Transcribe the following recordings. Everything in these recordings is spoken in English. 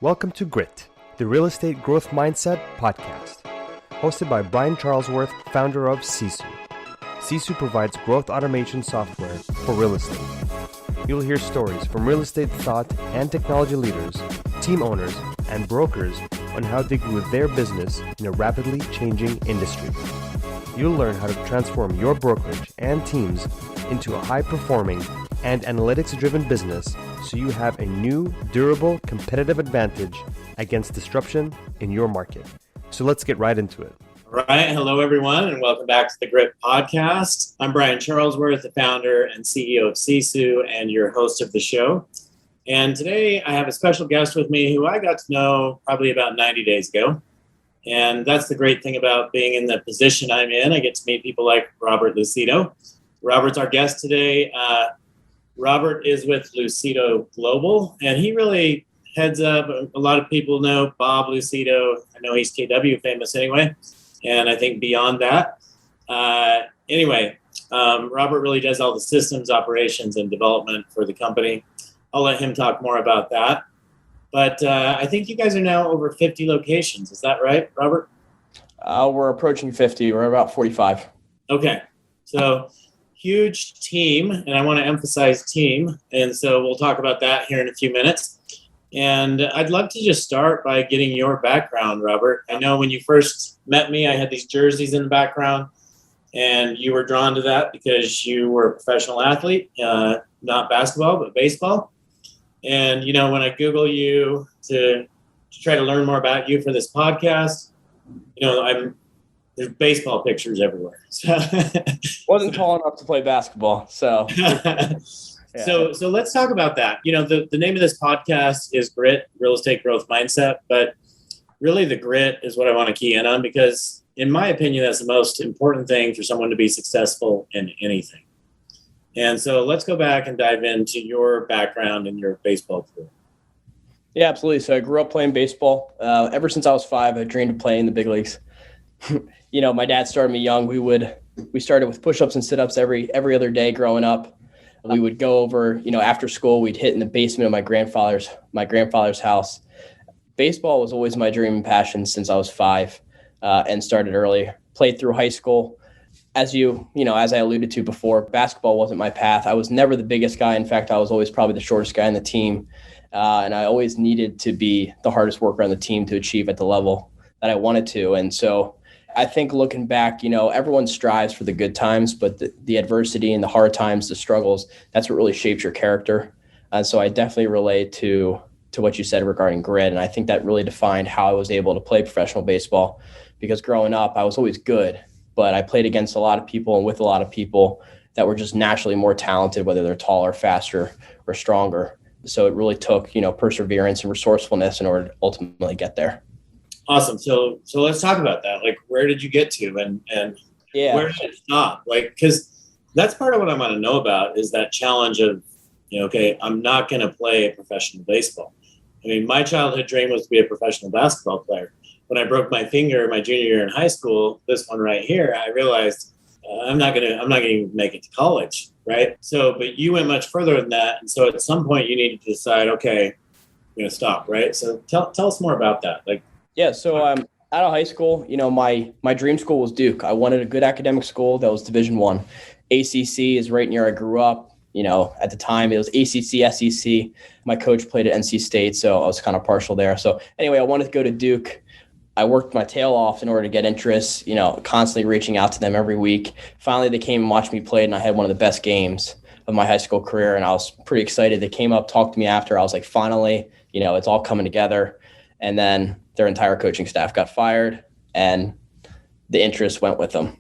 Welcome to Grit, the Real Estate Growth Mindset podcast, hosted by Brian Charlesworth, founder of Sisu. Sisu provides growth automation software for real estate. You'll hear stories from real estate thought and technology leaders, team owners, and brokers on how they grew their business in a rapidly changing industry. You'll learn how to transform your brokerage and teams into a high-performing and analytics-driven business so you have a new, durable, competitive advantage against disruption in your market. So let's get right into it. All right. Hello, everyone, and welcome back to the Grit Podcast. I'm Brian Charlesworth, the founder and CEO of Sisu and your host of the show. And today I have a special guest with me who I got to know probably about 90 days ago. And that's the great thing about being in the position I'm in. I get to meet people like Robert Lucido. Robert's our guest today. Robert is with Lucido Global, and he really heads up. A lot of people know Bob Lucido. I know he's KW famous anyway, and I think beyond that. Robert really does all the systems, operations, and development for the company. I'll let him talk more about that. But I think you guys are now over 50 locations. Is that right, Robert? We're approaching 50. We're about 45. Okay. So huge team, and I want to emphasize team. And so we'll talk about that here in a few minutes. And I'd love to just start by getting your background, Robert. I know when you first met me, I had these jerseys in the background, and you were drawn to that because you were a professional athlete, not basketball, but baseball. And, you know, when I Google you to try to learn more about you for this podcast, you know, there's baseball pictures everywhere. So Wasn't tall enough to play basketball. So, yeah. So let's talk about that. You know, the name of this podcast is Grit, Real Estate Growth Mindset. But really the grit is what I want to key in on because, in my opinion, that's the most important thing for someone to be successful in anything. And so let's go back and dive into your background and your baseball career. Yeah, absolutely. So I grew up playing baseball. Ever since I was 5, I dreamed of playing in the big leagues. You know, my dad started me young. We started with push-ups and sit-ups every other day growing up. We would go over, you know, after school, we'd hit in the basement of my grandfather's house. Baseball was always my dream and passion since I was 5, and started early. Played through high school. As I alluded to before, basketball wasn't my path. I was never the biggest guy. In fact, I was always probably the shortest guy on the team. And I always needed to be the hardest worker on the team to achieve at the level that I wanted to. And so I think looking back, you know, everyone strives for the good times, but the adversity and the hard times, the struggles, that's what really shapes your character. And so I definitely relate to what you said regarding grit. And I think that really defined how I was able to play professional baseball, because growing up, I was always good, but I played against a lot of people and with a lot of people that were just naturally more talented, whether they're taller, faster, or stronger. So it really took, you know, perseverance and resourcefulness in order to ultimately get there. Awesome. So let's talk about that. Like, where did you get to and where did it stop? Like, because that's part of what I want to know about is that challenge of, you know, okay, I'm not going to play a professional baseball. I mean, my childhood dream was to be a professional basketball player. When I broke my finger my junior year in high school, this one right here, I realized I'm not going to make it to college. Right. So, but you went much further than that. And so at some point you needed to decide, okay, I'm going to stop. Right. So tell us more about that. Like, yeah. So out of high school, you know, my dream school was Duke. I wanted a good academic school that was Division I. ACC is right near I grew up. You know, at the time it was ACC, SEC. My coach played at NC State, so I was kind of partial there. So anyway, I wanted to go to Duke. I worked my tail off in order to get interest, you know, constantly reaching out to them every week. Finally, they came and watched me play, and I had one of the best games of my high school career, and I was pretty excited. They came up, talked to me after. I was like, finally, you know, it's all coming together. And then their entire coaching staff got fired, and the interest went with them.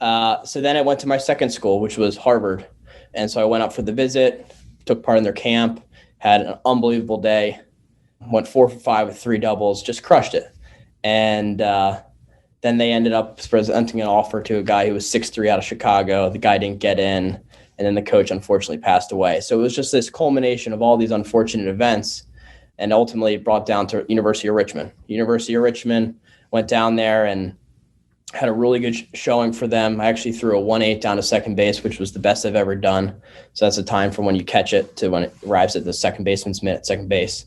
So then I went to my second school, which was Harvard. And so I went up for the visit, took part in their camp, had an unbelievable day, went 4 for 5 with 3 doubles, just crushed it. And then they ended up presenting an offer to a guy who was 6'3" out of Chicago. The guy didn't get in, and then the coach unfortunately passed away. So it was just this culmination of all these unfortunate events, and ultimately brought down to University of Richmond. University of Richmond, went down there and had a really good showing for them. I actually threw a 1-8 down to second base, which was the best I've ever done. So that's the time from when you catch it to when it arrives at the second baseman's mitt at second base.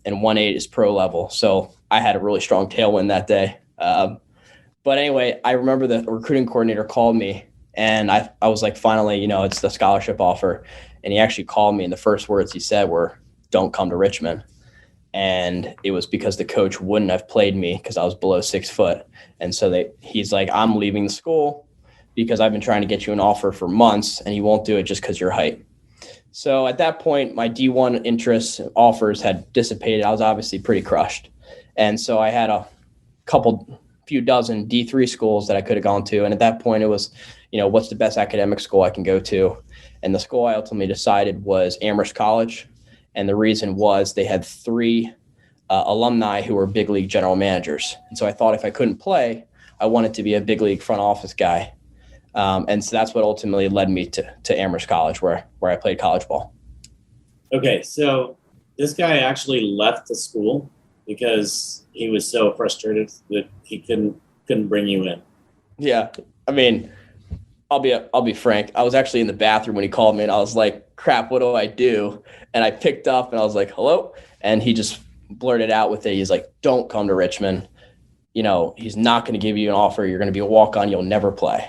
and 1.8 is pro level. So I had a really strong tailwind that day. But anyway, I remember the recruiting coordinator called me, and I was like, finally, it's the scholarship offer. And he actually called me, and the first words he said were, "Don't come to Richmond." And it was because the coach wouldn't have played me because I was below 6 foot. And so he's like, "I'm leaving the school because I've been trying to get you an offer for months, and he won't do it just because your height." So at that point, my D1 interests offers had dissipated. I was obviously pretty crushed. And so I had a few dozen D3 schools that I could have gone to. And at that point, it was, what's the best academic school I can go to? And the school I ultimately decided was Amherst College. And the reason was they had 3 alumni who were big league general managers. And so I thought if I couldn't play, I wanted to be a big league front office guy. And so that's what ultimately led me to Amherst College, where I played college ball. Okay, so this guy actually left the school because he was so frustrated that he couldn't bring you in. Yeah, I mean, I'll be frank. I was actually in the bathroom when he called me, and I was like, "Crap, what do I do?" And I picked up, and I was like, "Hello," and he just blurted out with it. He's like, "Don't come to Richmond. He's not going to give you an offer. You're going to be a walk-on. You'll never play."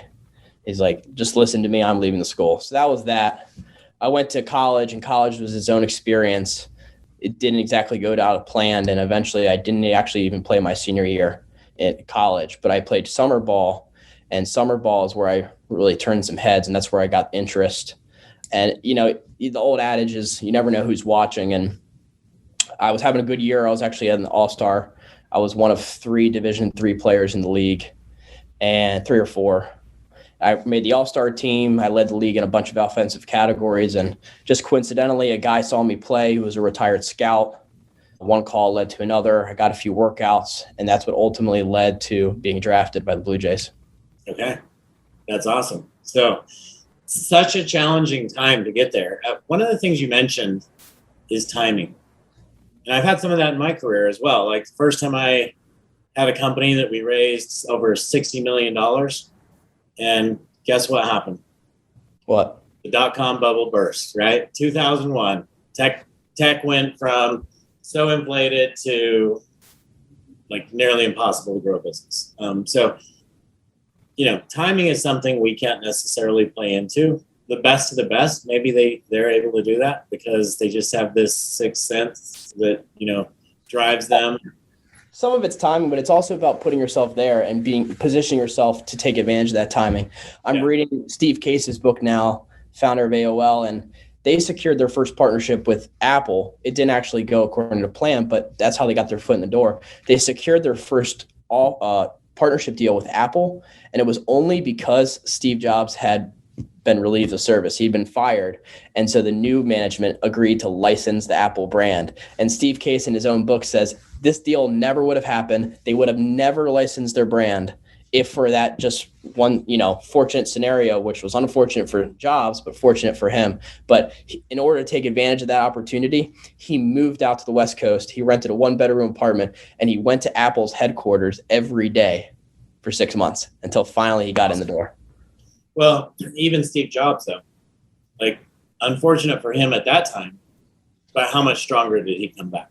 He's like, "Just listen to me. I'm leaving the school." So that was that. I went to college, and college was its own experience. It didn't exactly go out as planned, and eventually I didn't actually even play my senior year at college, but I played summer ball, and summer ball is where I really turned some heads, and that's where I got interest. And, the old adage is you never know who's watching, and I was having a good year. I was actually an all-star. I was one of 3 Division III players in the league, and 3 or 4. I made the all-star team. I led the league in a bunch of offensive categories. And just coincidentally, a guy saw me play who was a retired scout. One call led to another. I got a few workouts, and that's what ultimately led to being drafted by the Blue Jays. Okay, that's awesome. So such a challenging time to get there. One of the things you mentioned is timing. And I've had some of that in my career as well. Like the first time I had a company that we raised over $60 million. And guess what happened? What? The dot-com bubble burst, right? 2001. Tech went from so inflated to like nearly impossible to grow a business. So, timing is something we can't necessarily play into. The best of the best, maybe they're able to do that because they just have this sixth sense that, drives them. Some of it's timing, but it's also about putting yourself there and positioning yourself to take advantage of that timing. I'm reading Steve Case's book now, founder of AOL, and they secured their first partnership with Apple. It didn't actually go according to plan, but that's how they got their foot in the door. They secured their first partnership deal with Apple, and it was only because Steve Jobs had been relieved of service. He'd been fired. And so the new management agreed to license the Apple brand. And Steve Case in his own book says this deal never would have happened. They would have never licensed their brand if for that just one, fortunate scenario, which was unfortunate for Jobs, but fortunate for him. But in order to take advantage of that opportunity, he moved out to the West Coast. He rented a 1-bedroom apartment, and he went to Apple's headquarters every day for 6 months until finally he got in the door. Well, even Steve Jobs, though, unfortunate for him at that time, but how much stronger did he come back?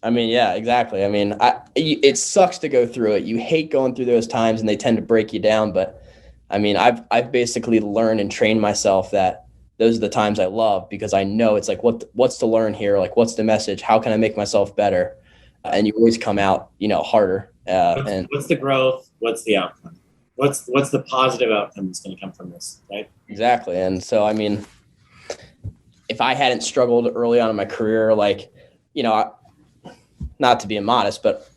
I mean, yeah, exactly. I mean, it sucks to go through it. You hate going through those times, and they tend to break you down. But I mean, I've basically learned and trained myself that those are the times I love because I know it's like, what's to learn here? Like, what's the message? How can I make myself better? And you always come out, harder. What's the growth? What's the outcome? What's the positive outcome that's going to come from this, right? Exactly. And so, I mean, if I hadn't struggled early on in my career, not to be immodest, but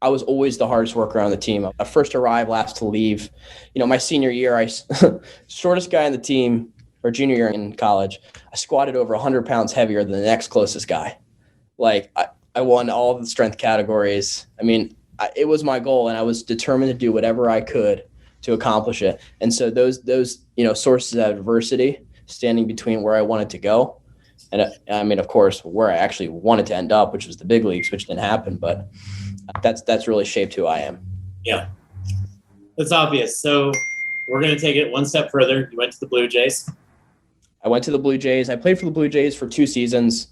I was always the hardest worker on the team. I first arrived, last to leave. My senior year, I shortest guy on the team, or junior year in college, I squatted over 100 pounds heavier than the next closest guy. I won all of the strength categories. I mean, it was my goal, and I was determined to do whatever I could to accomplish it. And so those sources of adversity standing between where I wanted to go, and I mean, of course, where I actually wanted to end up, which was the big leagues, which didn't happen, but that's really shaped who I am. Yeah, that's obvious. So we're going to take it one step further. You went to the Blue Jays. I went to the Blue Jays. I played for the Blue Jays for 2 seasons.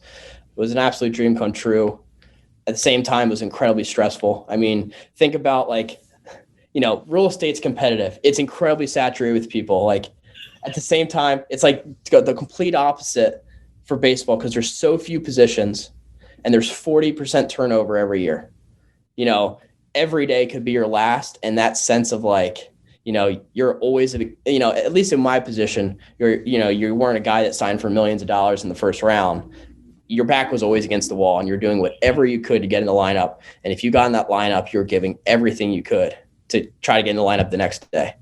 It was an absolute dream come true. at the same time, it was incredibly stressful. I mean, think about like, real estate's competitive. It's incredibly saturated with people. Like at the same time, it's like the complete opposite for baseball because there's so few positions and there's 40% turnover every year. Every day could be your last. And that sense of like, you're always, at least in my position, you weren't a guy that signed for millions of dollars in the first round. Your back was always against the wall and you're doing whatever you could to get in the lineup. And if you got in that lineup, you're giving everything you could to try to get in the lineup the next day.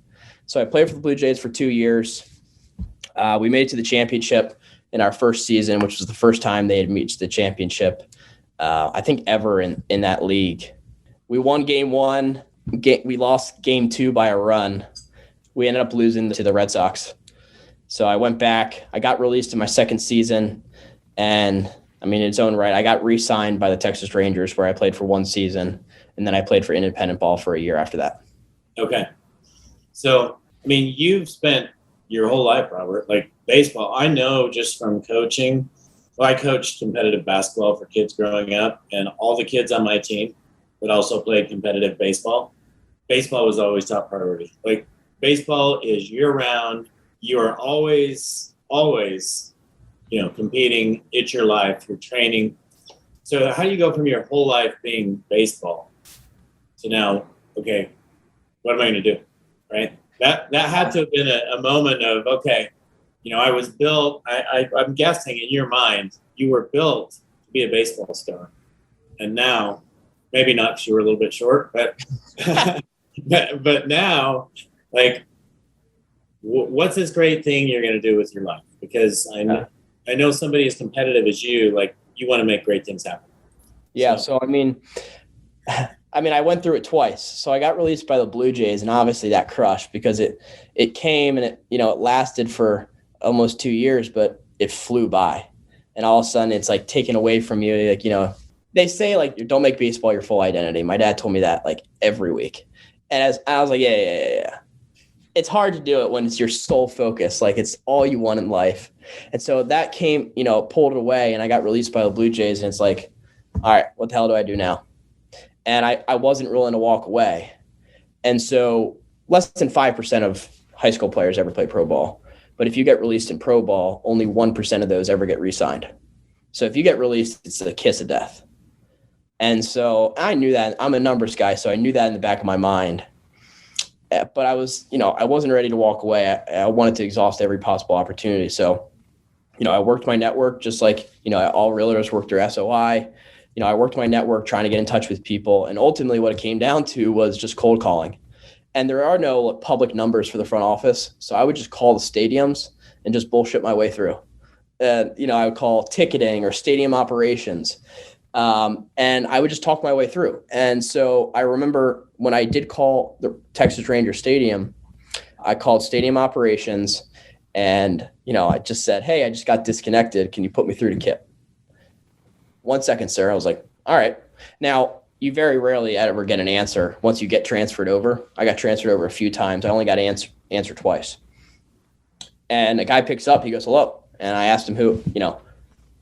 So I played for the Blue Jays for 2 years. We made it to the championship in our first season, which was the first time they had reached the championship, I think ever in that league. We won game 1. We lost game 2 by a run. We ended up losing to the Red Sox. So I went back. I got released in my second season. And I mean, in its own right, I got re-signed by the Texas Rangers where I played for 1 season. And then I played for independent ball for a year after that. Okay. So, I mean, you've spent your whole life, Robert, like baseball. I know just from coaching. Well, I coached competitive basketball for kids growing up, and all the kids on my team would also play competitive baseball. Baseball was always top priority. Like baseball is year round. You are always, competing. It's your life. You're training. So how do you go from your whole life being baseball to now, okay, what am I going to do? Right? That had to have been a moment of, okay, I was built, I'm guessing in your mind, you were built to be a baseball star. And now, maybe not because you were a little bit short, but but now, like, what's this great thing you're going to do with your life? Because I know somebody as competitive as you, like, you want to make great things happen. Yeah. So I mean, I went through it twice. So I got released by the Blue Jays, and obviously that crushed because it came and it lasted for almost 2 years, but it flew by. And all of a sudden it's like taken away from you. Like, they say like, don't make baseball your full identity. My dad told me that like every week. And as I was like, yeah. It's hard to do it when it's your sole focus. Like it's all you want in life. And so that came, pulled it away, and I got released by the Blue Jays, and it's like, all right, what the hell do I do now? And I wasn't willing to walk away. And so less than 5% of high school players ever play pro ball. But if you get released in pro ball, only 1% of those ever get re-signed. So if you get released, it's the kiss of death. And so I knew that. I'm a numbers guy, so I knew that in the back of my mind. But I was, I wasn't ready to walk away. I wanted to exhaust every possible opportunity. So, I worked my network just like, all realtors work their SOI. I worked my network trying to get in touch with people. And ultimately what it came down to was just cold calling. And there are no public numbers for the front office. So I would just call the stadiums and just bullshit my way through. I would call ticketing or stadium operations. And I would just talk my way through. And so I remember when I did call the Texas Ranger Stadium, I called stadium operations and, I just said, hey, I just got disconnected. Can you put me through to Kip? 1 second, sir. I was like, all right. Now, you very rarely ever get an answer once you get transferred over. I got transferred over a few times. I only got answer twice. And the guy picks up. He goes, hello. And I asked him who,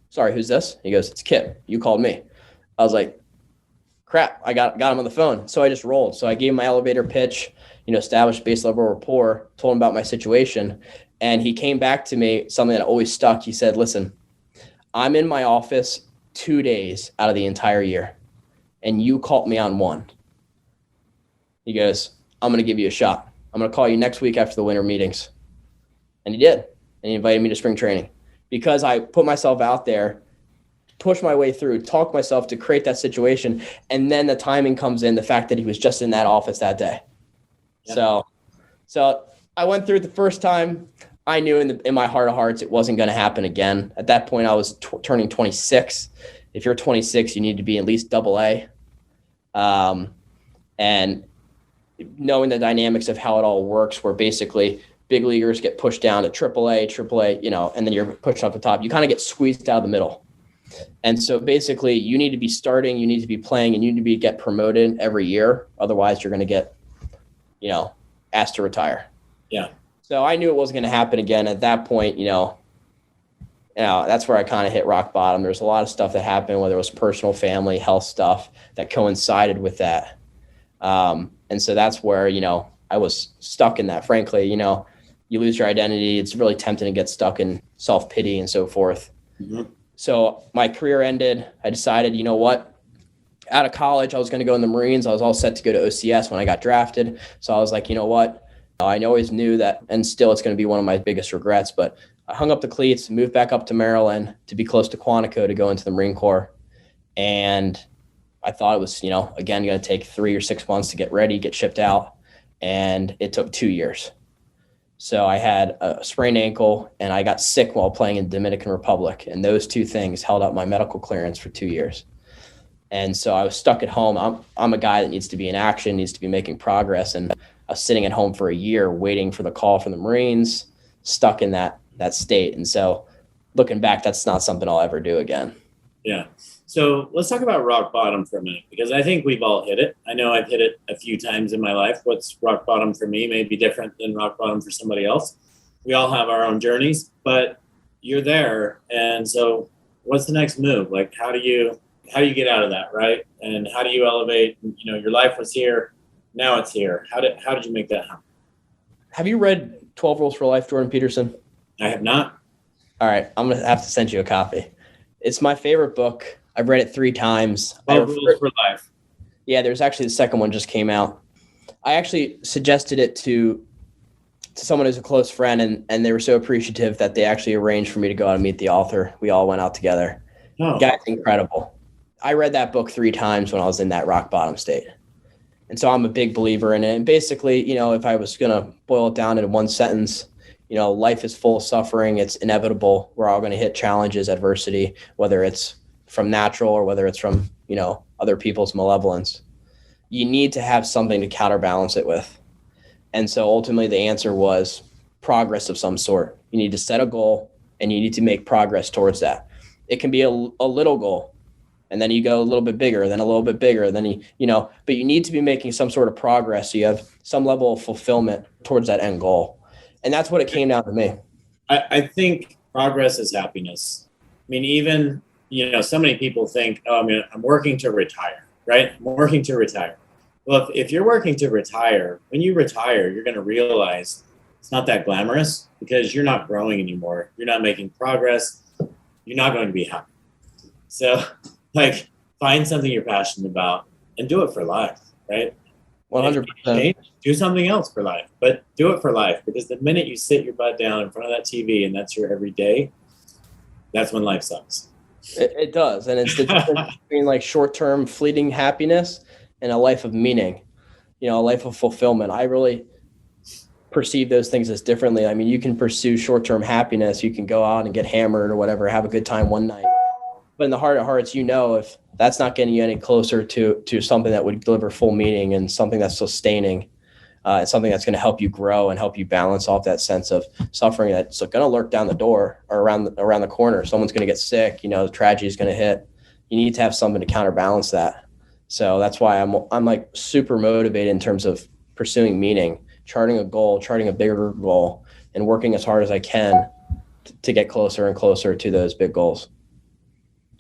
sorry, who's this? He goes, it's Kip. You called me. I was like, crap, I got him on the phone. So I just rolled. So I gave him my elevator pitch, established base level rapport, told him about my situation. And he came back to me, something that always stuck. He said, listen, I'm in my office 2 days out of the entire year, and you called me on 1. He goes, I'm going to give you a shot. I'm going to call you next week after the winter meetings. And he did. And he invited me to spring training because I put myself out there, push my way through, talk myself to create that situation. And then the timing comes in, the fact that he was just in that office that day. Yeah. So I went through it the first time. I knew in my heart of hearts it wasn't going to happen again. At that point, I was turning 26. If you're 26, you need to be at least AA. And knowing the dynamics of how it all works, where basically big leaguers get pushed down to AAA, and then you're pushed up the top. You kind of get squeezed out of the middle. And so basically you need to be starting, you need to be playing, and you need to get promoted every year. Otherwise you're going to get, asked to retire. Yeah. So I knew it wasn't going to happen again. At that point, that's where I kind of hit rock bottom. There's a lot of stuff that happened, whether it was personal, family, health stuff that coincided with that. And so that's where, I was stuck in that. Frankly, you lose your identity. It's really tempting to get stuck in self-pity and so forth. Mm-hmm. So my career ended. I decided, you know what? Out of college, I was going to go in the Marines. I was all set to go to OCS when I got drafted. So I was like, you know what? I always knew that, and still it's going to be one of my biggest regrets, but I hung up the cleats, moved back up to Maryland to be close to Quantico to go into the Marine Corps. And I thought it was, again, going to take 3 or 6 months to get ready, get shipped out. And it took 2 years. So I had a sprained ankle and I got sick while playing in the Dominican Republic. And those two things held up my medical clearance for 2 years. And so I was stuck at home. I'm a guy that needs to be in action, needs to be making progress. And I was sitting at home for a year waiting for the call from the Marines, stuck in that state. And so looking back, that's not something I'll ever do again. Yeah. So let's talk about rock bottom for a minute, because I think we've all hit it. I know I've hit it a few times in my life. What's rock bottom for me may be different than rock bottom for somebody else. We all have our own journeys, but you're there. And so what's the next move? Like, how do you get out of that, right? And how do you elevate? Your life was here, now it's here. How did you make that happen? Have you read 12 Rules for Life, Jordan Peterson? I have not. All right, I'm going to have to send you a copy. It's my favorite book. I've read it 3 times. 12 Rules for Life. Yeah, there's actually the second one just came out. I actually suggested it to someone who's a close friend, and they were so appreciative that they actually arranged for me to go out and meet the author. We all went out together. Oh. The guy's incredible. I read that book 3 times when I was in that rock bottom state. And so I'm a big believer in it. And basically, if I was going to boil it down into one sentence, life is full of suffering. It's inevitable. We're all going to hit challenges, adversity, whether it's from natural or whether it's from, other people's malevolence. You need to have something to counterbalance it with. And so ultimately the answer was progress of some sort. You need to set a goal and you need to make progress towards that. It can be a little goal, and then you go a little bit bigger, then a little bit bigger, then but you need to be making some sort of progress so you have some level of fulfillment towards that end goal. And that's what it came down to me. I think progress is happiness. I mean, even, so many people think, I'm working to retire, right? I'm working to retire. Well, if you're working to retire, when you retire, you're going to realize it's not that glamorous because you're not growing anymore. You're not making progress. You're not going to be happy. So, find something you're passionate about and do it for life, right? 100%. Do something else for life, but do it for life, because the minute you sit your butt down in front of that TV and that's your everyday, that's when life sucks. It does. And it's the difference between short-term fleeting happiness and a life of meaning, a life of fulfillment. I really perceive those things as differently. I mean, you can pursue short-term happiness. You can go out and get hammered or whatever, have a good time one night. But in the heart of hearts, if that's not getting you any closer to something that would deliver full meaning and something that's sustaining, and something that's going to help you grow and help you balance off that sense of suffering that's going to lurk down the door or around the corner. Someone's going to get sick, the tragedy is going to hit. You need to have something to counterbalance that. So that's why I'm super motivated in terms of pursuing meaning, charting a goal, charting a bigger goal, and working as hard as I can to get closer and closer to those big goals.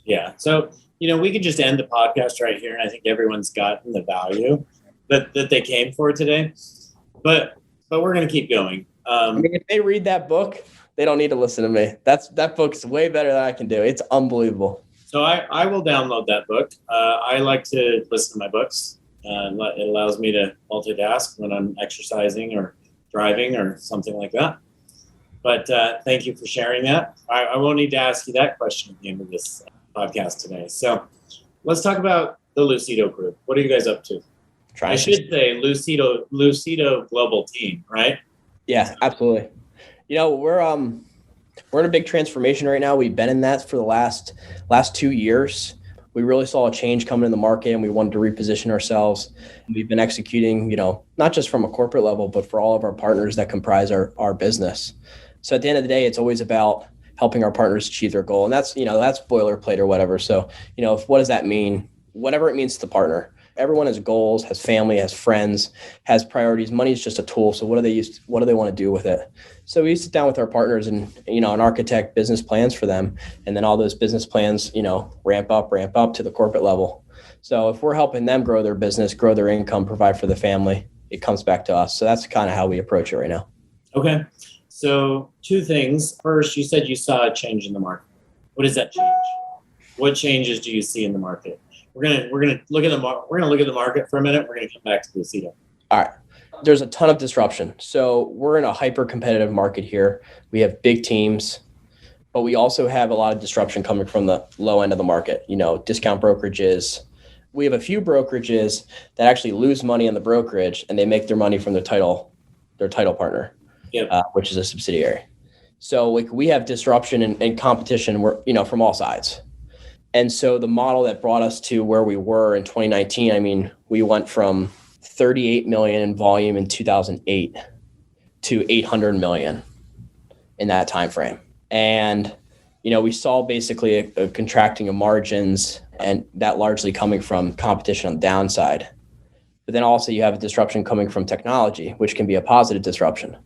Yeah. So, we could just end the podcast right here. And I think everyone's gotten the value that they came for today, but we're going to keep going. If they read that book, they don't need to listen to me. That book's way better than I can do. It's unbelievable. So I will download that book. I like to listen to my books. It allows me to multitask when I'm exercising or driving or something like that. But thank you for sharing that. I won't need to ask you that question at the end of this podcast today. So let's talk about the Lucido group. What are you guys up to? I should say Lucido Global team, right? Yeah, absolutely. We're in a big transformation right now. We've been in that for the last 2 years. We really saw a change coming in the market and we wanted to reposition ourselves. We've been executing, not just from a corporate level, but for all of our partners that comprise our business. So at the end of the day, it's always about helping our partners achieve their goal. And that's boilerplate or whatever. So, what does that mean? Whatever it means to the partner. Everyone has goals, has family, has friends, has priorities. Money is just a tool. So what do they want to do with it? So we sit down with our partners and, and architect business plans for them. And then all those business plans, ramp up to the corporate level. So if we're helping them grow their business, grow their income, provide for the family, it comes back to us. So that's kind of how we approach it right now. Okay. So two things. First, you said you saw a change in the market. What does that change? What changes do you see in the market? We're gonna look at the market for a minute. We're gonna come back to Lucido. All right. There's a ton of disruption. So we're in a hyper competitive market here. We have big teams, but we also have a lot of disruption coming from the low end of the market. Discount brokerages. We have a few brokerages that actually lose money on the brokerage, and they make their money from their title partner, which is a subsidiary. So we have disruption and competition from all sides. And so the model that brought us to where we were in 2019, we went from 38 million in volume in 2008 to 800 million in that time frame. And, we saw basically a contracting of margins, and that largely coming from competition on the downside. But then also you have a disruption coming from technology, which can be a positive disruption.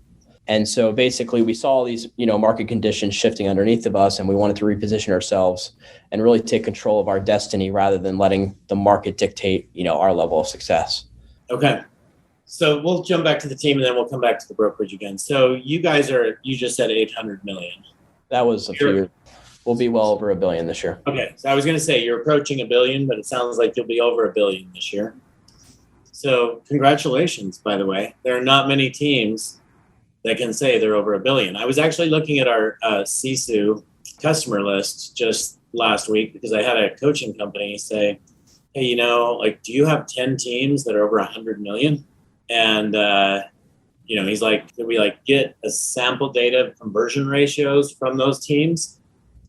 And so basically we saw these, market conditions shifting underneath of us, and we wanted to reposition ourselves and really take control of our destiny rather than letting the market dictate, our level of success. Okay. So we'll jump back to the team and then we'll come back to the brokerage again. So you just said 800 million. That was a few years. We'll be well over $1 billion this year. Okay. So I was going to say you're approaching $1 billion, but it sounds like you'll be over $1 billion this year. So congratulations, by the way. There are not many teams that can say they're over $1 billion. I was actually looking at our Sisu customer list just last week because I had a coaching company say, hey, do you have 10 teams that are over 100 million? And, he's like, did we get a sample data of conversion ratios from those teams?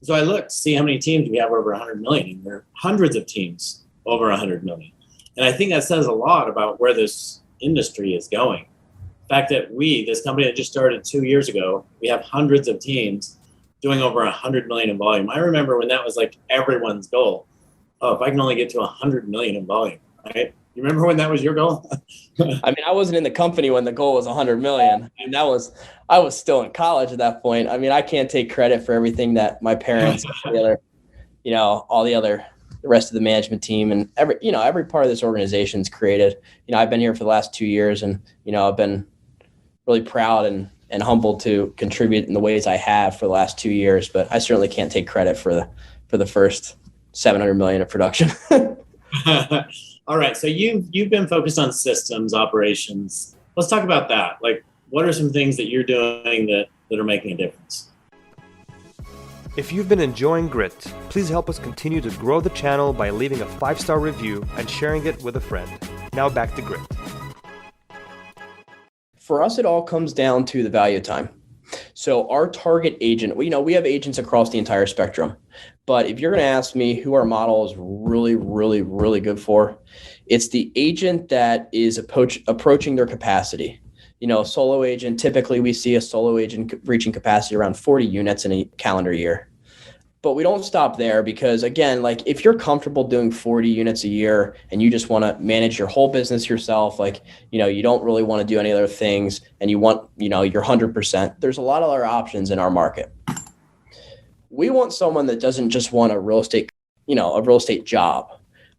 So I looked to see how many teams we have over 100 million. And there are hundreds of teams over 100 million. And I think that says a lot about where this industry is going. The fact that this company that just started 2 years ago, we have hundreds of teams doing over 100 million in volume. I remember when that was everyone's goal. Oh, if I can only get to 100 million in volume, right? You remember when that was your goal? I wasn't in the company when the goal was 100 million. I was still in college at that point. I can't take credit for everything that my parents, the rest of the management team and every part of this organization's created. I've been here for the last 2 years, and, I've been really proud and humbled to contribute in the ways I have for the last 2 years, but I certainly can't take credit for the first 700 million of production. All right. So you've been focused on systems, operations. Let's talk about that. What are some things that you're doing that are making a difference? If you've been enjoying Grit, please help us continue to grow the channel by leaving a 5-star review and sharing it with a friend. Now back to Grit. For us, it all comes down to the value of time. So our target agent, we have agents across the entire spectrum. But if you're going to ask me who our model is really, really, really good for, it's the agent that is approaching their capacity. Solo agent, typically we see a solo agent reaching capacity around 40 units in a calendar year. But we don't stop there because, again, if you're comfortable doing 40 units a year and you just want to manage your whole business yourself, you don't really want to do any other things and you want, your 100%, there's a lot of other options in our market. We want someone that doesn't just want a real estate job.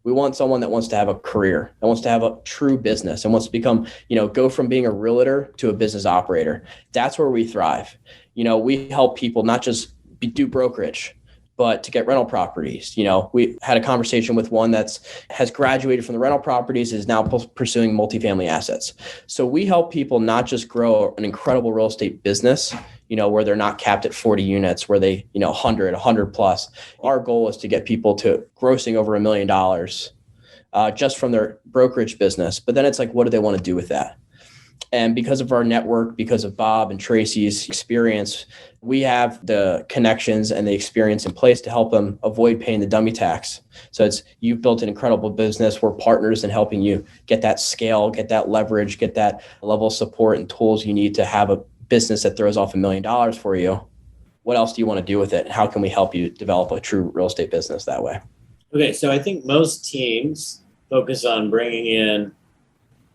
We want someone that wants to have a career, that wants to have a true business and wants to become, go from being a realtor to a business operator. That's where we thrive. We help people not just do brokerage, but to get rental properties. We had a conversation with one has graduated from the rental properties, is now pursuing multifamily assets. So we help people not just grow an incredible real estate business, where they're not capped at 40 units, where they, 100 plus. Our goal is to get people to grossing over $1 million just from their brokerage business. But then it's what do they want to do with that? And because of our network, because of Bob and Tracy's experience, we have the connections and the experience in place to help them avoid paying the dummy tax. So you've built an incredible business. We're partners in helping you get that scale, get that leverage, get that level of support and tools you need to have a business that throws off $1 million for you. What else do you want to do with it? How can we help you develop a true real estate business that way? Okay, so I think most teams focus on bringing in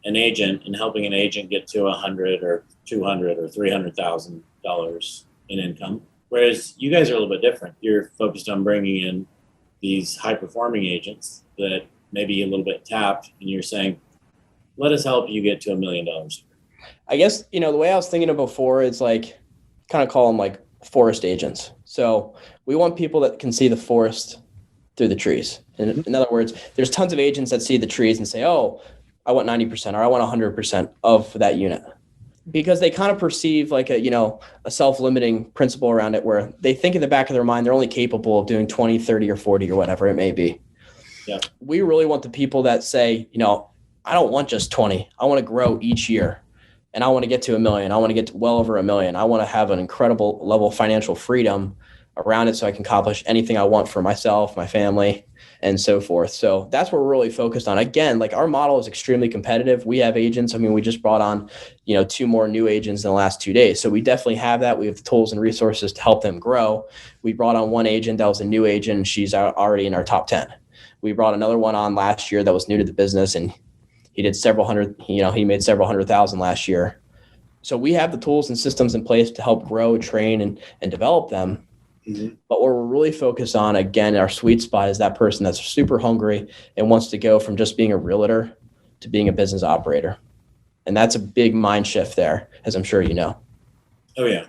an agent and helping an agent get to $100 or $200 or $300,000 in income. Whereas you guys are a little bit different. You're focused on bringing in these high-performing agents that may be a little bit tapped, and you're saying, let us help you get to $1 million. I guess, the way I was thinking of before is like, kind of call them like forest agents. So we want people that can see the forest through the trees. In other words, there's tons of agents that see the trees and say, oh, I want 90% or I want 100% of that unit, because they kind of perceive like a self-limiting principle around it, where they think in the back of their mind, they're only capable of doing 20, 30 or 40 or whatever it may be. Yeah. We really want the people that say, I don't want just 20. I want to grow each year, and I want to get to $1 million. I want to get to well over $1 million. I want to have an incredible level of financial freedom around it so I can accomplish anything I want for myself, my family, and so forth. So that's what we're really focused on. Again, like our model is extremely competitive. We have agents. I mean, we just brought on, 2 more new agents in the last 2 days. So we definitely have that. We have the tools and resources to help them grow. We brought on one agent that was a new agent, and she's already in our top 10. We brought another one on last year that was new to the business, and he did several hundred, he made several $100,000 last year. So we have the tools and systems in place to help grow, train, and develop them. Mm-hmm. But what we're really focused on, again, our sweet spot is that person that's super hungry and wants to go from just being a realtor to being a business operator. And that's a big mind shift there, as I'm sure you know. Oh, yeah.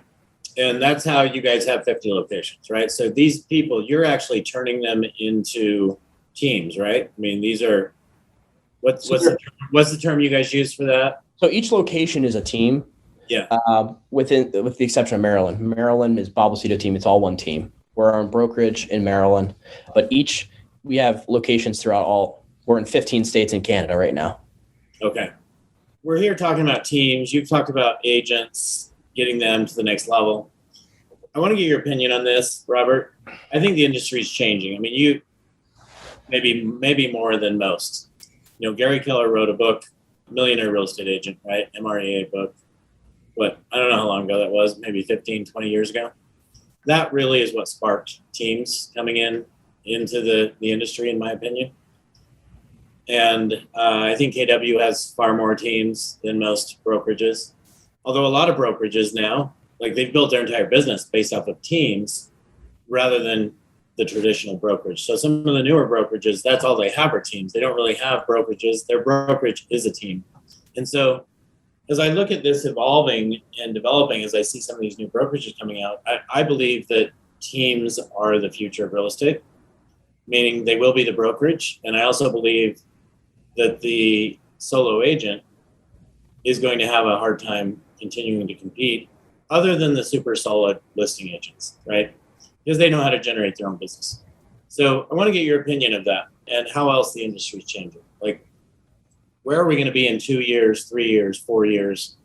And that's how you guys have 50 locations, right? So these people, you're actually turning them into teams, right? I mean, these are, what's the term you guys use for that? So each location is a team. Yeah. With the exception of Maryland. Maryland is Bob Lucido team. It's all one team. We're on brokerage in Maryland, but we have locations throughout we're in 15 states in Canada right now. Okay. We're here talking about teams. You've talked about agents, getting them to the next level. I want to get your opinion on this, Robert. I think the industry is changing. I mean, you maybe more than most. Gary Keller wrote a book, Millionaire Real Estate Agent, right? MREA book. I don't know how long ago that was, maybe 15, 20 years ago. That really is what sparked teams coming into the industry, in my opinion. And I think KW has far more teams than most brokerages. Although a lot of brokerages now, like they've built their entire business based off of teams rather than the traditional brokerage. So some of the newer brokerages, that's all they have are teams. They don't really have brokerages. Their brokerage is a team. And so as I look at this evolving and developing, as I see some of these new brokerages coming out, I believe that teams are the future of real estate, meaning they will be the brokerage. And I also believe that the solo agent is going to have a hard time continuing to compete other than the super solid listing agents, right? Because they know how to generate their own business. So I want to get your opinion of that and how else the industry is changing. Like, where are we going to be in 2 years, 3 years, 4 years?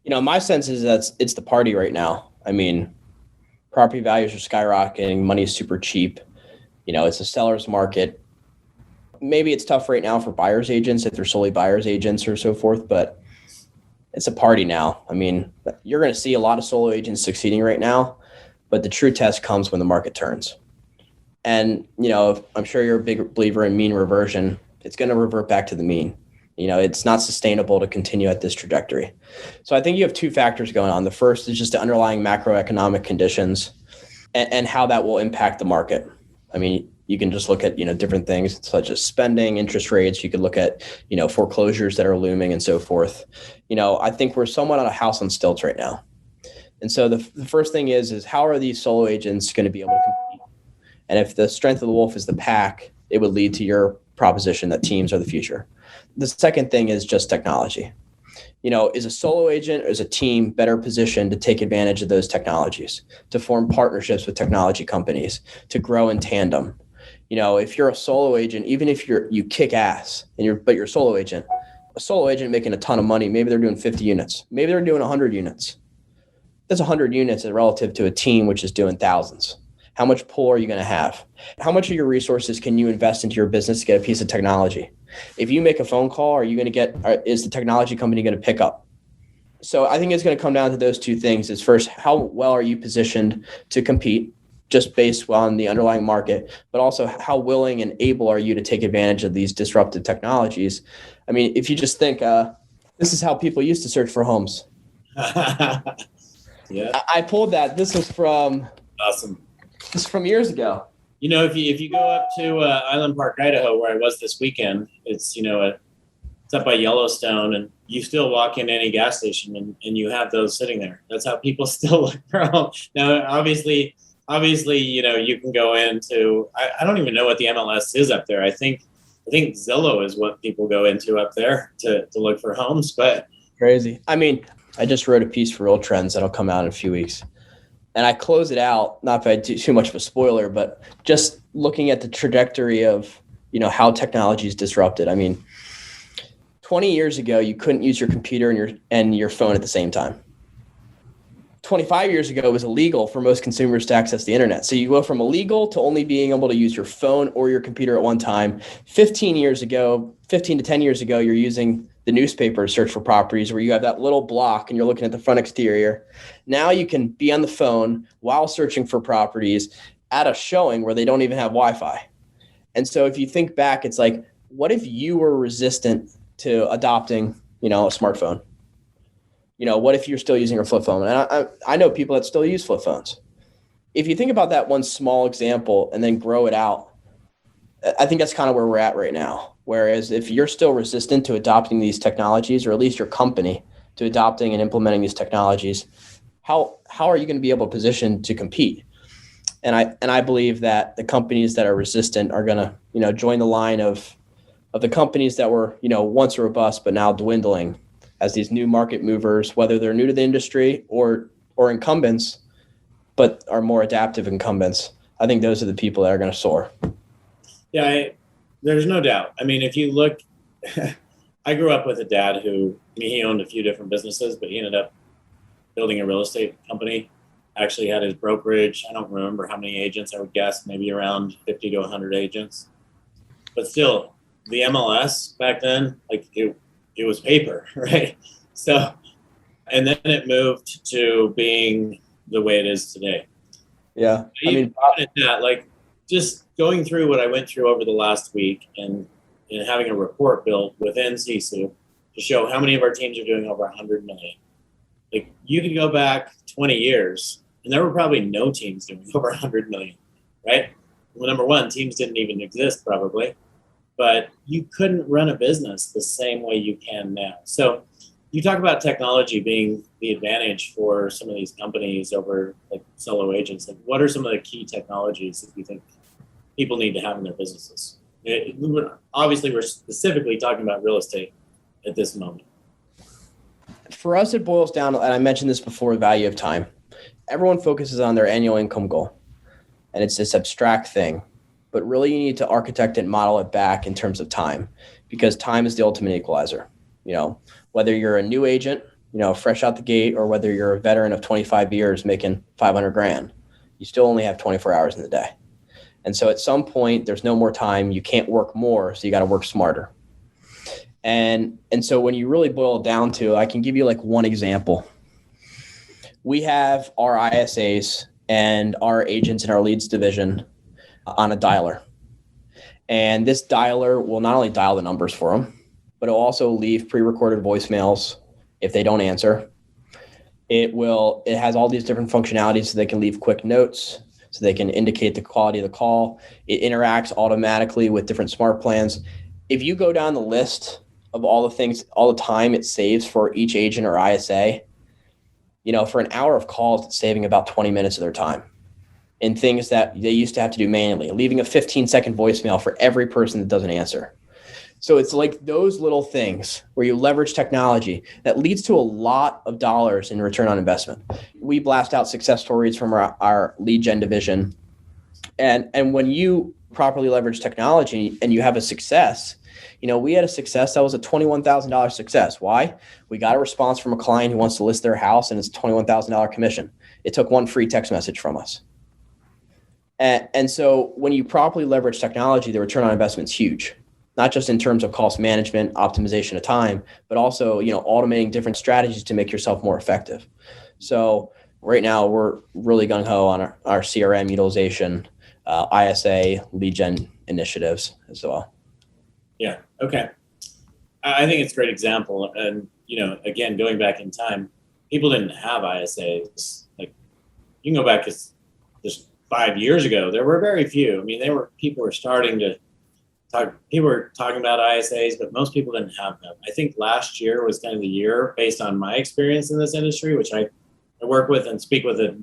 My sense is that it's the party right now. I mean, property values are skyrocketing. Money is super cheap. It's a seller's market. Maybe it's tough right now for buyer's agents if they're solely buyer's agents or so forth, but it's a party now. I mean, you're going to see a lot of solo agents succeeding right now, but the true test comes when the market turns. And, I'm sure you're a big believer in mean reversion. It's going to revert back to the mean. It's not sustainable to continue at this trajectory. So I think you have 2 factors going on. The first is just the underlying macroeconomic conditions and how that will impact the market. I mean, you can just look at, different things such as spending, interest rates. You could look at, foreclosures that are looming and so forth. I think we're somewhat on a house on stilts right now. And so the first thing is how are these solo agents going to be able to compete? And if the strength of the wolf is the pack, it would lead to your proposition that teams are the future. The second thing is just technology. Is a solo agent or is a team better positioned to take advantage of those technologies, to form partnerships with technology companies, to grow in tandem? If you're a solo agent, even if you kick ass but you're a solo agent making a ton of money, maybe they're doing 50 units, maybe they're doing 100 units. That's 100 units relative to a team which is doing thousands. How much pull are you going to have? How much of your resources can you invest into your business to get a piece of technology? If you make a phone call, is the technology company going to pick up? So I think it's going to come down to those 2 things. Is first, how well are you positioned to compete just based on the underlying market, but also how willing and able are you to take advantage of these disruptive technologies? I mean, if you just think, this is how people used to search for homes. Yeah. I pulled that. This was from Awesome. This is from years ago. You know, if you go up to Island Park, Idaho, where I was this weekend, it's, it's up by Yellowstone, and you still walk in any gas station and you have those sitting there. That's how people still look for homes. Now, obviously, you can go into, I don't even know what the MLS is up there. I think Zillow is what people go into up there to look for homes, but crazy. I mean, I just wrote a piece for Real Trends that'll come out in a few weeks. And I close it out, not by too much of a spoiler, but just looking at the trajectory of, how technology is disrupted. I mean, 20 years ago, you couldn't use your computer and your phone at the same time. 25 years ago, it was illegal for most consumers to access the internet. So you go from illegal to only being able to use your phone or your computer at one time. 15 to 10 years ago, you're using the newspaper to search for properties, where you have that little block and you're looking at the front exterior. Now you can be on the phone while searching for properties at a showing where they don't even have Wi-Fi. And so if you think back, it's like, what if you were resistant to adopting, a smartphone? What if you're still using a flip phone? And I know people that still use flip phones. If you think about that one small example and then grow it out, I think that's kind of where we're at right now. Whereas if you're still resistant to adopting these technologies, or at least your company to adopting and implementing these technologies, how are you going to be able to position to compete? And I believe that the companies that are resistant are going to, join the line of the companies that were, once robust but now dwindling as these new market movers, whether they're new to the industry or incumbents, but are more adaptive incumbents. I think those are the people that are going to soar. Yeah, there's no doubt. I mean, if you look, I grew up with a dad he owned a few different businesses, but he ended up building a real estate company. Actually had his brokerage. I don't remember how many agents. I would guess maybe around 50 to 100 agents. But still, the MLS back then, like it was paper, right? So, and then it moved to being the way it is today. Yeah. Just going through what I went through over the last week and having a report built within Sisu to show how many of our teams are doing over 100 million. Like, you could go back 20 years and there were probably no teams doing over 100 million, right? Well, number one, teams didn't even exist probably, but you couldn't run a business the same way you can now. So you talk about technology being the advantage for some of these companies over like solo agents. Like, what are some of the key technologies that you think people need to have in their businesses? Obviously, we're specifically talking about real estate at this moment. For us, it boils down, and I mentioned this before, the value of time. Everyone focuses on their annual income goal, and it's this abstract thing. But really, you need to architect and model it back in terms of time, because time is the ultimate equalizer. Whether you're a new agent, fresh out the gate, or whether you're a veteran of 25 years making $500,000, you still only have 24 hours in the day. And so at some point, there's no more time. You can't work more, so you got to work smarter. And so when you really boil it down to, I can give you like one example. We have our ISAs and our agents in our leads division on a dialer. And this dialer will not only dial the numbers for them, but it'll also leave pre-recorded voicemails if they don't answer. It has all these different functionalities so they can leave quick notes, so they can indicate the quality of the call. It interacts automatically with different smart plans. If you go down the list of all the things, all the time it saves for each agent or ISA, for an hour of calls, it's saving about 20 minutes of their time in things that they used to have to do manually, leaving a 15-second voicemail for every person that doesn't answer. So it's like those little things where you leverage technology that leads to a lot of dollars in return on investment. We blast out success stories from our lead gen division. And when you properly leverage technology and you have a success, we had a success that was a $21,000 success. Why? We got a response from a client who wants to list their house, and it's a $21,000 commission. It took one free text message from us. And so when you properly leverage technology, the return on investment is huge. Not just in terms of cost management, optimization of time, but also, automating different strategies to make yourself more effective. So right now we're really gung ho on our CRM utilization, ISA lead gen initiatives as well. Yeah. Okay. I think it's a great example. And, again, going back in time, people didn't have ISAs. Like, you can go back just 5 years ago, there were very few. I mean, people were starting to talk, people were talking about ISAs, but most people didn't have them. I think last year was kind of the year, based on my experience in this industry, which I work with and speak with a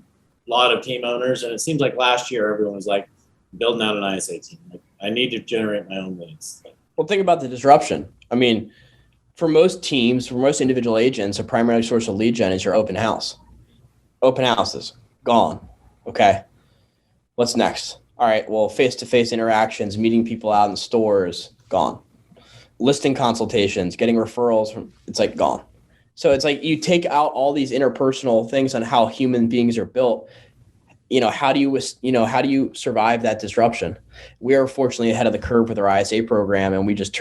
lot of team owners. And it seems like last year, everyone was like building out an ISA team. Like, I need to generate my own leads. Well, think about the disruption. I mean, for most teams, for most individual agents, a primary source of lead gen is your open house. Open houses, gone. Okay. What's next? All right. Well, face-to-face interactions, meeting people out in stores, gone. Listing consultations, getting referrals, it's like gone. So it's like you take out all these interpersonal things on how human beings are built. How do you survive that disruption? We are fortunately ahead of the curve with our ISA program, and we just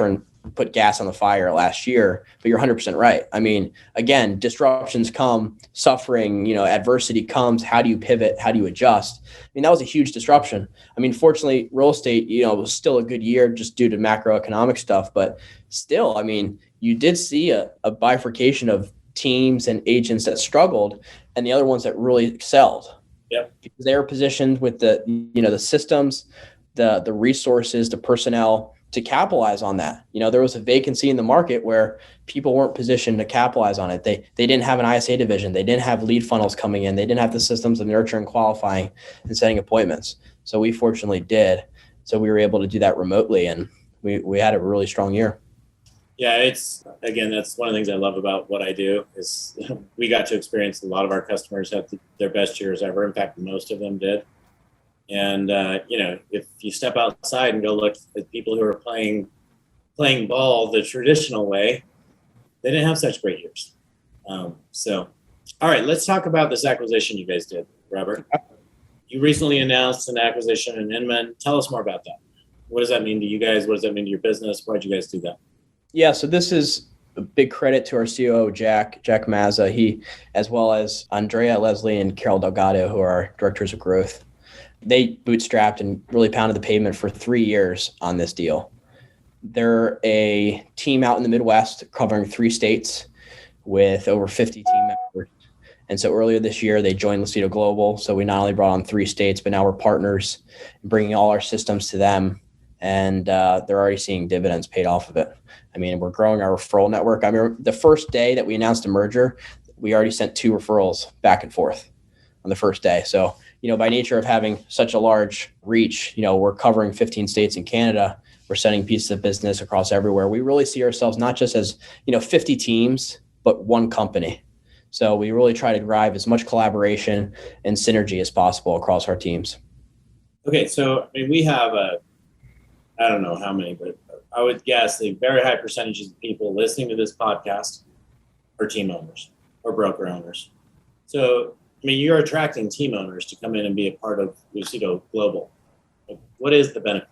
put gas on the fire last year. But you're 100% right. I mean, again, disruptions come, suffering, adversity comes. How do you pivot? How do you adjust? I mean, that was a huge disruption. I mean, fortunately, real estate, was still a good year just due to macroeconomic stuff. But still, I mean, you did see a bifurcation of teams and agents that struggled and the other ones that really excelled. Yep. Because they were positioned with the systems, the resources, the personnel to capitalize on that. There was a vacancy in the market where people weren't positioned to capitalize on it. They didn't have an ISA division. They didn't have lead funnels coming in. They didn't have the systems of nurturing, qualifying, and setting appointments. So we fortunately did. So we were able to do that remotely, and we had a really strong year. Yeah, that's one of the things I love about what I do is we got to experience a lot of our customers have their best years ever. In fact, most of them did. And, if you step outside and go look at people who are playing ball the traditional way, they didn't have such great years. All right, let's talk about this acquisition you guys did, Robert. You recently announced an acquisition in Inman. Tell us more about that. What does that mean to you guys? What does that mean to your business? Why did you guys do that? Yeah, so this is a big credit to our COO, Jack Mazza. He, as well as Andrea Leslie and Carol Delgado, who are our directors of growth. They bootstrapped and really pounded the pavement for 3 years on this deal. They're a team out in the Midwest covering 3 states with over 50 team members. And so earlier this year, they joined Lucido Global. So we not only brought on 3 states, but now we're partners, bringing all our systems to them. And they're already seeing dividends paid off of it. I mean, we're growing our referral network. I mean, the first day that we announced a merger, we already sent 2 referrals back and forth on the first day. So, by nature of having such a large reach, we're covering 15 states in Canada. We're sending pieces of business across everywhere. We really see ourselves not just as, 50 teams, but one company. So we really try to drive as much collaboration and synergy as possible across our teams. Okay, so we have I don't know how many, but I would guess a very high percentage of people listening to this podcast are team owners or broker owners. So, you're attracting team owners to come in and be a part of Lucido Global. What is the benefit?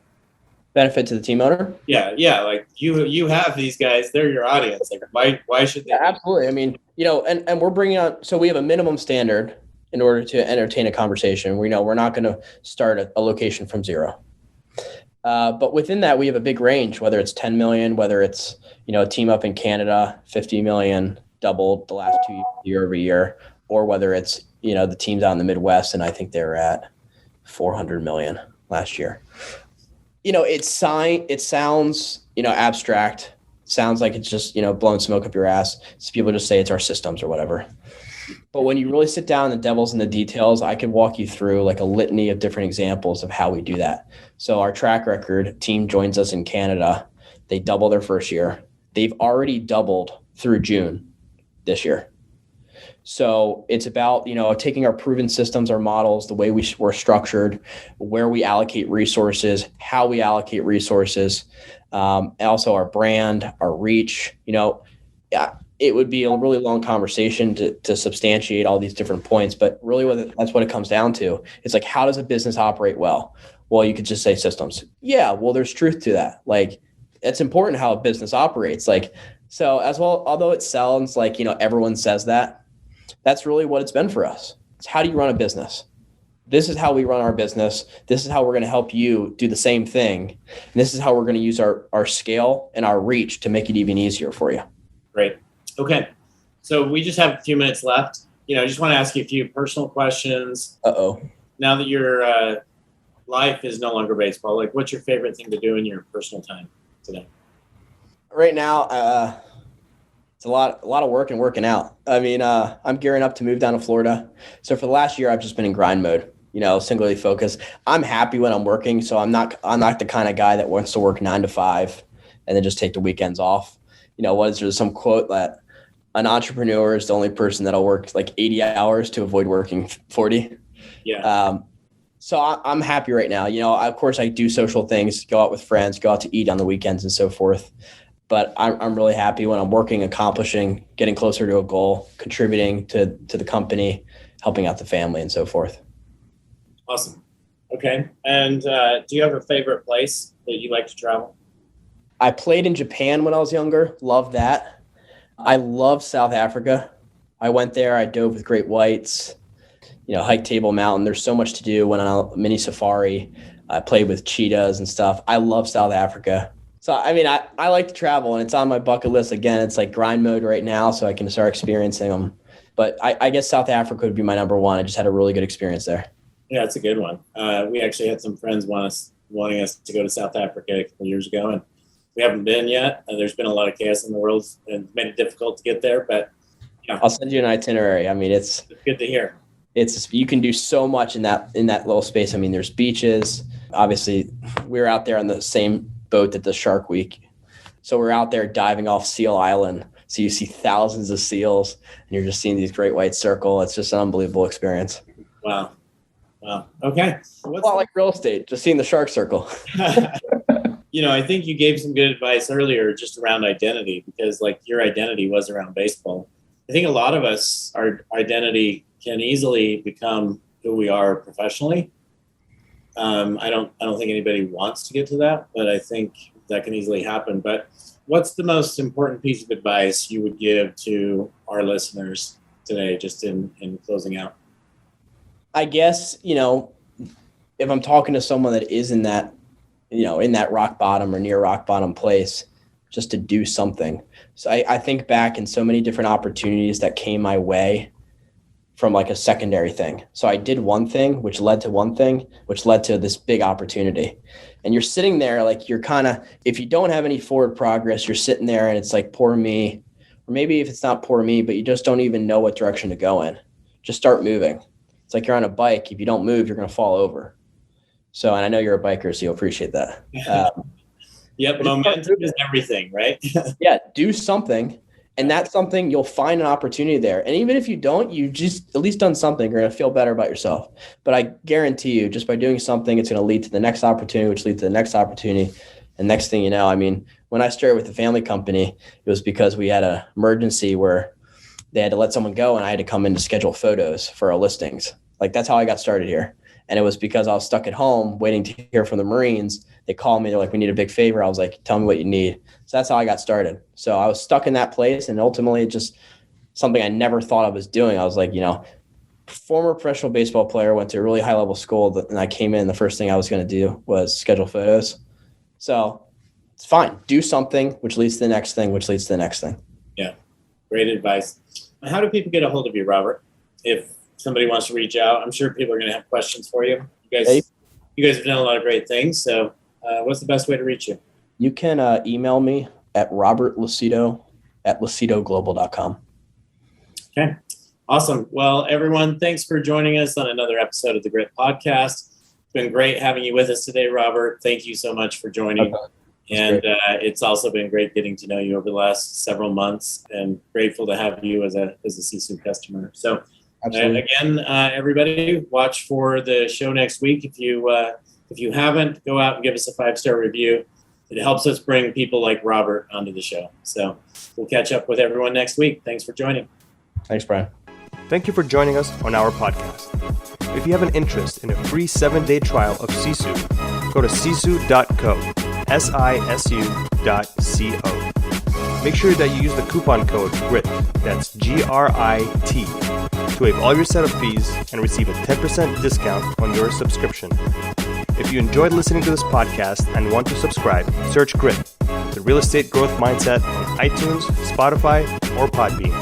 Benefit to the team owner? Yeah. Like you have these guys, they're your audience. Like why should they? Yeah, absolutely. And we're bringing on, so we have a minimum standard in order to entertain a conversation. We know we're not going to start a location from zero. But within that, we have a big range, whether it's 10 million, whether it's, a team up in Canada, 50 million, doubled the last 2 years, year over year, or whether it's, the teams out in the Midwest, and I think they were at 400 million last year. It sounds, abstract. It sounds like it's just, blowing smoke up your ass. So people just say it's our systems or whatever. But when you really sit down, the devil's in the details. I can walk you through like a litany of different examples of how we do that. So our track record, team joins us in Canada. They double their first year. They've already doubled through June this year. So it's about, taking our proven systems, our models, the way we're structured, where we allocate resources, how we allocate resources, and also our brand, our reach. It would be a really long conversation to substantiate all these different points, but really that's what it comes down to. It's like, how does a business operate well? Well, you could just say systems. Yeah, well, there's truth to that. Like, it's important how a business operates. Like, so as well, although it sounds like, everyone says that, that's really what it's been for us. It's how do you run a business? This is how we run our business. This is how we're going to help you do the same thing. And this is how we're going to use our scale and our reach to make it even easier for you. Great. Okay. So we just have a few minutes left. I just want to ask you a few personal questions. Now that your life is no longer baseball, like what's your favorite thing to do in your personal time today? Right now, it's a lot of work and working out. I mean, I'm gearing up to move down to Florida. So for the last year, I've just been in grind mode, singularly focused. I'm happy when I'm working. So I'm not the kind of guy that wants to work 9 to 5 and then just take the weekends off. There's some quote that an entrepreneur is the only person that'll work like 80 hours to avoid working 40. Yeah. So I'm happy right now. Of course I do social things, go out with friends, go out to eat on the weekends and so forth. But I'm really happy when I'm working, accomplishing, getting closer to a goal, contributing to the company, helping out the family and so forth. Awesome. Okay. And do you have a favorite place that you like to travel? I played in Japan when I was younger. Love that. I love South Africa. I went there. I dove with great whites, hiked Table Mountain. There's so much to do. Went on a mini safari. I played with cheetahs and stuff. I love South Africa. So, I mean, I like to travel, and it's on my bucket list. Again, it's like grind mode right now, so I can start experiencing them. But I guess South Africa would be my number one. I just had a really good experience there. Yeah, it's a good one. We actually had some friends wanting us to go to South Africa a couple of years ago, and we haven't been yet. There's been a lot of chaos in the world and made it difficult to get there, but I'll send you an itinerary. I mean, it's good to hear. You can do so much in that little space. I mean, there's beaches. Obviously, we were out there on the same boat at the Shark Week. So we're out there diving off Seal Island. So you see thousands of seals and you're just seeing these great white circle. It's just an unbelievable experience. Wow. Okay. It's a lot like real estate, just seeing the shark circle. I think you gave some good advice earlier just around identity, because like your identity was around baseball. I think a lot of us, our identity can easily become who we are professionally. I don't think anybody wants to get to that, but I think that can easily happen. But what's the most important piece of advice you would give to our listeners today, just in closing out? I guess, if I'm talking to someone that is in that, in that rock bottom or near rock bottom place, just to do something. So I think back in so many different opportunities that came my way from like a secondary thing. So I did one thing, which led to one thing, which led to this big opportunity. And you're sitting there, like you're kind of, if you don't have any forward progress, you're sitting there and it's like, poor me. Or maybe if it's not poor me, but you just don't even know what direction to go in. Just start moving. It's like you're on a bike. If you don't move, you're going to fall over. So, and I know you're a biker, so you'll appreciate that. Yep. Momentum is everything, right? Yeah. Do something. And that's something, you'll find an opportunity there. And even if you don't, you just at least done something, you're going to feel better about yourself. But I guarantee you, just by doing something, it's going to lead to the next opportunity, which leads to the next opportunity. And next thing you know, I mean, when I started with the family company, it was because we had an emergency where they had to let someone go and I had to come in to schedule photos for our listings. Like that's how I got started here. And it was because I was stuck at home waiting to hear from the Marines. They called me. They're like, we need a big favor. I was like, tell me what you need. So that's how I got started. So I was stuck in that place. And ultimately just something I never thought I was doing. I was like, former professional baseball player, went to a really high level school. And I came in, the first thing I was going to do was schedule photos. So it's fine. Do something, which leads to the next thing, which leads to the next thing. Yeah. Great advice. How do people get a hold of you, Robert? If somebody wants to reach out, I'm sure people are going to have questions for you. You guys have done a lot of great things. So what's the best way to reach you? You can email me at Robert Lucido at lucidoglobal.com. Okay. Awesome. Well, everyone, thanks for joining us on another episode of the Grit Podcast. It's been great having you with us today, Robert. Thank you so much for joining. Okay. And it's also been great getting to know you over the last several months, and grateful to have you as a Sisu customer. So again, everybody, watch for the show next week. If you haven't, go out and give us a 5-star review. It helps us bring people like Robert onto the show. So we'll catch up with everyone next week. Thanks for joining. Thanks, Brian. Thank you for joining us on our podcast. If you have an interest in a free 7-day trial of Sisu, go to sisu.co, sisu.co. Make sure that you use the coupon code GRIT, that's GRIT, to waive all your setup fees and receive a 10% discount on your subscription. If you enjoyed listening to this podcast and want to subscribe, search GRIT, the Real Estate Growth Mindset, on iTunes, Spotify, or Podbean.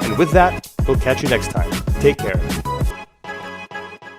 And with that, we'll catch you next time. Take care.